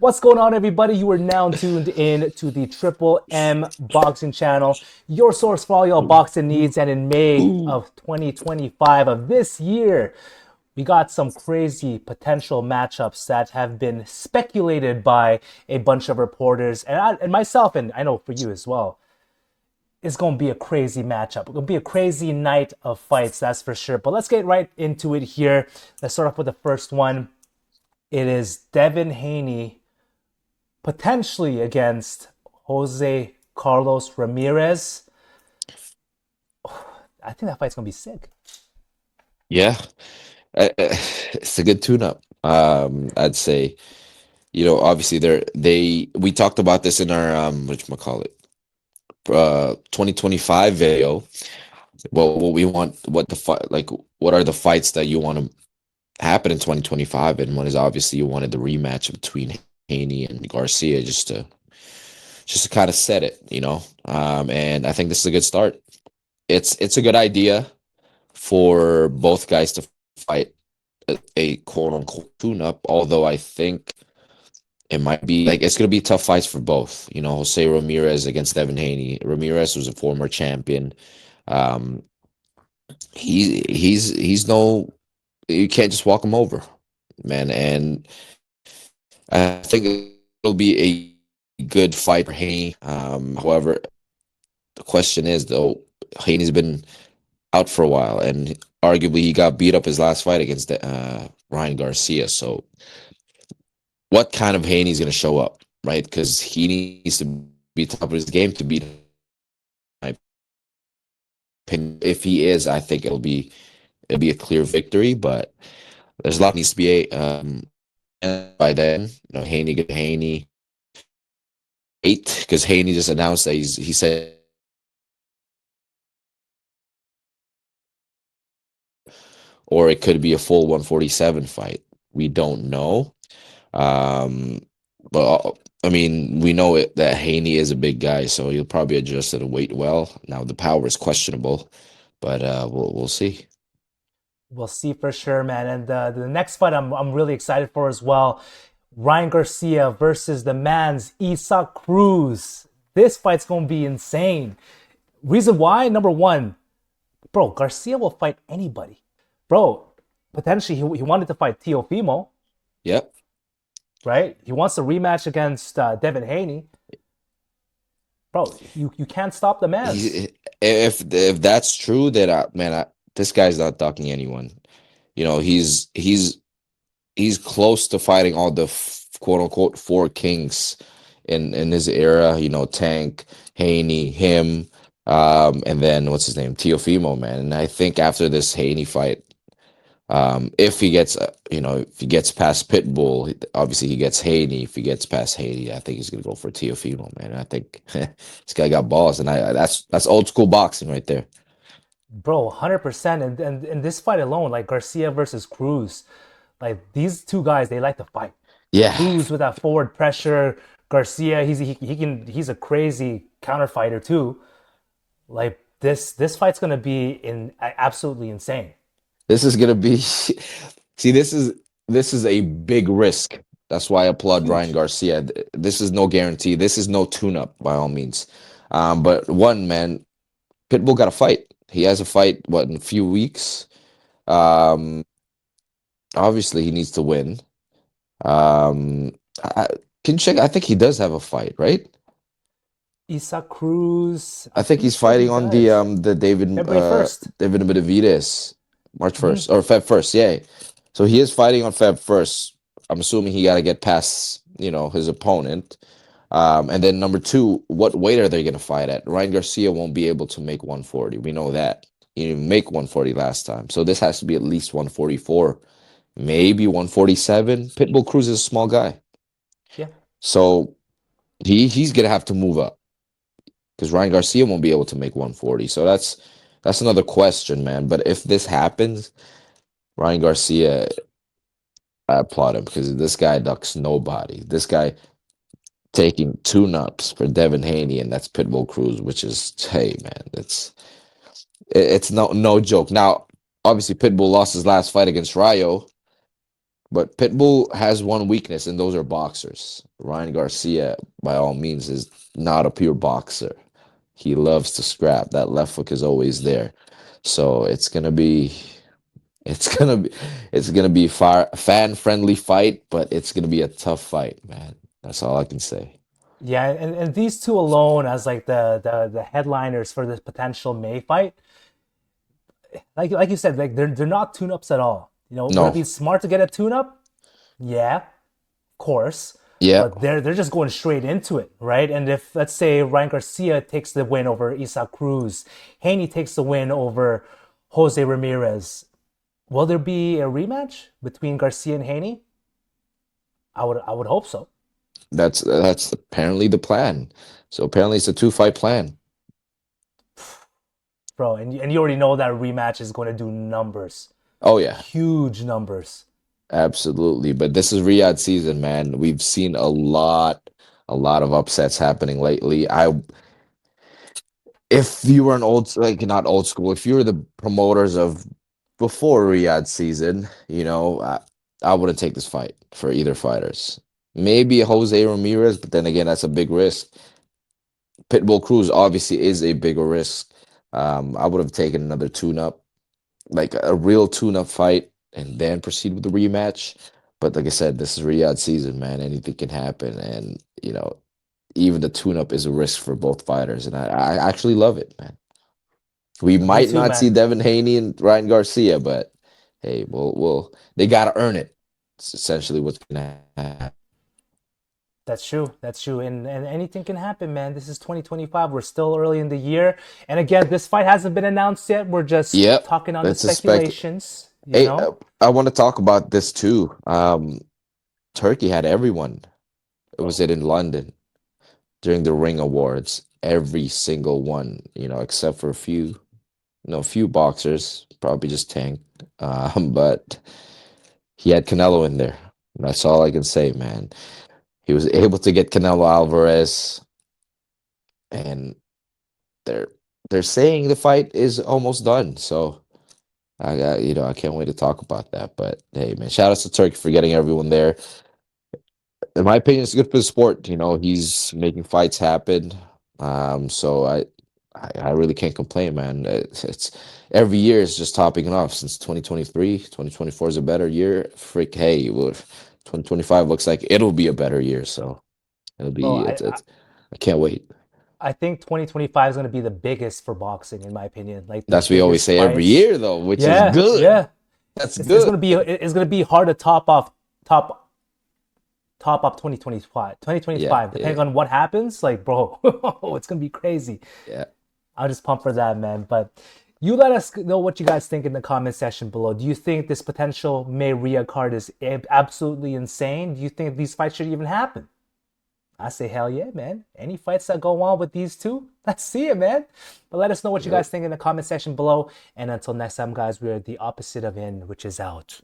What's going on, everybody? You are now tuned in to the Triple M Boxing Channel, your source for all your boxing needs. And in May of 2025 of this year, we got some crazy potential matchups that have been speculated by a bunch of reporters and myself, and I know for you as well. It's going to be a crazy matchup. It's going to be a crazy night of fights, that's for sure. But let's get right into it here. Let's start off with the first one. It is Devin Haney potentially against Jose Carlos Ramirez. I think that fight's gonna be sick. Yeah, it's a good tune-up. I'd say, obviously we talked about this in our whatchamacallit, 2025 video. Well, what we want, what the fight, like, what are the fights that you want to happen in 2025? And one is obviously you wanted the rematch between Haney and Garcia just to kind of set it, and I think this is a good start. It's a good idea for both guys to fight a quote unquote tune up, although I think it might be like it's gonna be tough fights for both. Jose Ramirez against Devin Haney. Ramirez was a former champion. Um, he's no, you can't just walk him over, man. And I think it'll be a good fight for Haney. However, the question is though, Haney's been out for a while, and arguably he got beat up his last fight against Ryan Garcia. So, what kind of Haney's going to show up, right? Because he needs to be top of his game to beat. My opinion. If he is, I think it'll be a clear victory. But there's a lot needs to be and by then. Haney get Haney 8 because Haney just announced that he said, or it could be a full 147 fight. We don't know. Um, but I mean, we know that Haney is a big guy, so he'll probably adjust to the weight well. Now the power is questionable, but we'll see. We'll see for sure, man. And the next fight I'm really excited for as well. Ryan Garcia versus the man's Isaac Cruz. This fight's gonna be insane. Reason why? Number one, bro, Garcia will fight anybody. Bro, potentially he wanted to fight Teofimo, Yep. right? He wants a rematch against Devin Haney. Bro, you can't stop the man's. If that's true, then this guy's not ducking anyone. He's close to fighting all the quote unquote four kings in his era. Tank, Haney, him, and then what's his name, Teofimo, man. And I think after this Haney fight, if he gets, if he gets past Pitbull, obviously he gets Haney. If he gets past Haney, I think he's gonna go for Teofimo, man. I think this guy got balls, and that's old school boxing right there. Bro, 100%. And in this fight alone, like Garcia versus Cruz, like these two guys, they like to fight. Yeah, Cruz with that forward pressure. Garcia, he's a crazy counter fighter too. Like this fight's gonna be absolutely insane. this is gonna be. See, this is a big risk. That's why I applaud Ryan Huge. Garcia. This is no guarantee. This is no tune-up by all means. But one man, Pitbull got a fight. He has a fight, what, in a few weeks. Um, Obviously he needs to win. Um, I, can you check? I think he does have a fight, right? Isaac Cruz, I I'm think pretty he's sure he fighting on the does. February uh 1st. David Benavidez, March Mm-hmm. 1st or Feb 1st. Yeah. So he is fighting on Feb 1st. I'm assuming he got to get past, his opponent. And then number two, what weight are they going to fight at? Ryan Garcia won't be able to make 140. We know that. He didn't make 140 last time. So this has to be at least 144, maybe 147. Pitbull Cruz is a small guy. Yeah. So he's going to have to move up because Ryan Garcia won't be able to make 140. So that's another question, man. But if this happens, Ryan Garcia, I applaud him because this guy ducks nobody. This guy taking tune-ups for Devin Haney, and that's Pitbull Cruz, which is, hey, man, it's no joke. Now, obviously, Pitbull lost his last fight against Rayo, But Pitbull has one weakness, and those are boxers. Ryan Garcia, by all means, is not a pure boxer. He loves to scrap. That left hook is always there. So it's gonna be it's gonna be far fan friendly fight, but it's gonna be a tough fight, man. That's all I can say. Yeah, and these two alone as like the headliners for this potential May fight, like you said, like they're not tune-ups at all. You know, would it No, be smart to get a tune-up? Yeah, of course. yeah, But they're just going straight into it, right? And if let's say Ryan Garcia takes the win over Cruz, Haney takes the win over Jose Ramirez, will there be a rematch between Garcia and Haney? I would hope so, that's apparently the plan. So apparently it's a two fight plan. bro. And you already know that rematch is going to do numbers, Oh yeah, huge numbers. absolutely. But this is Riyadh season, man. We've seen a lot of upsets happening lately. If you were an old, like not old school, if you were the promoters of before Riyadh season, I wouldn't take this fight for either fighters. Maybe Jose Ramirez, but then again, that's a big risk. Pitbull Cruz obviously is a bigger risk. I would have taken another tune-up, like a real tune-up fight, and then proceed with the rematch. But like I said, this is Riyadh season, man. Anything can happen, and even the tune-up is a risk for both fighters, and I actually love it, man. We Me might too, not see man. Devin Haney and Ryan Garcia, but hey, we'll they gotta earn it. It's essentially what's gonna happen. That's true. That's true. And anything can happen, man. This is 2025. We're still early in the year. And again, this fight hasn't been announced yet. We're just Yep, talking on the it's a spec. speculations, you Hey, know? I want to talk about this too. Turkey had everyone. It was Bro. it in London during the Ring Awards. Every single one, except for a few boxers, probably just tanked. But he had Canelo in there. That's all I can say, man. He was able to get Canelo Alvarez, and they're they're saying the fight is almost done. So I can't wait to talk about that. But hey, man, shout out to Turkey for getting everyone there. In my opinion, it's good for the sport. He's making fights happen. So I really can't complain, man. It's every year is just topping it off since 2023. 2024 is a better year. Freak, hey, well, 2025 looks like it'll be a better year. So it'll Bro, be it's I can't wait. I think 2025 is going to be the biggest for boxing, in my opinion. Like the That's what we always biggest say every fights. year, though, which is Yeah, good. yeah. That's It's good. gonna be hard to top up 2025. Yeah, 2025, yeah, depending on what happens, like bro, it's gonna be crazy. yeah. I'll just pump for that, man. But you let us know what you guys think in the comment section below. Do you think this potential May Rhea card is absolutely insane? Do you think these fights should even happen? I say hell yeah, man. Any fights that go on with these two, let's see it, man. But let us know what you Yep. guys think in the comment section below. And until next time, guys, we are the opposite of in, which is out.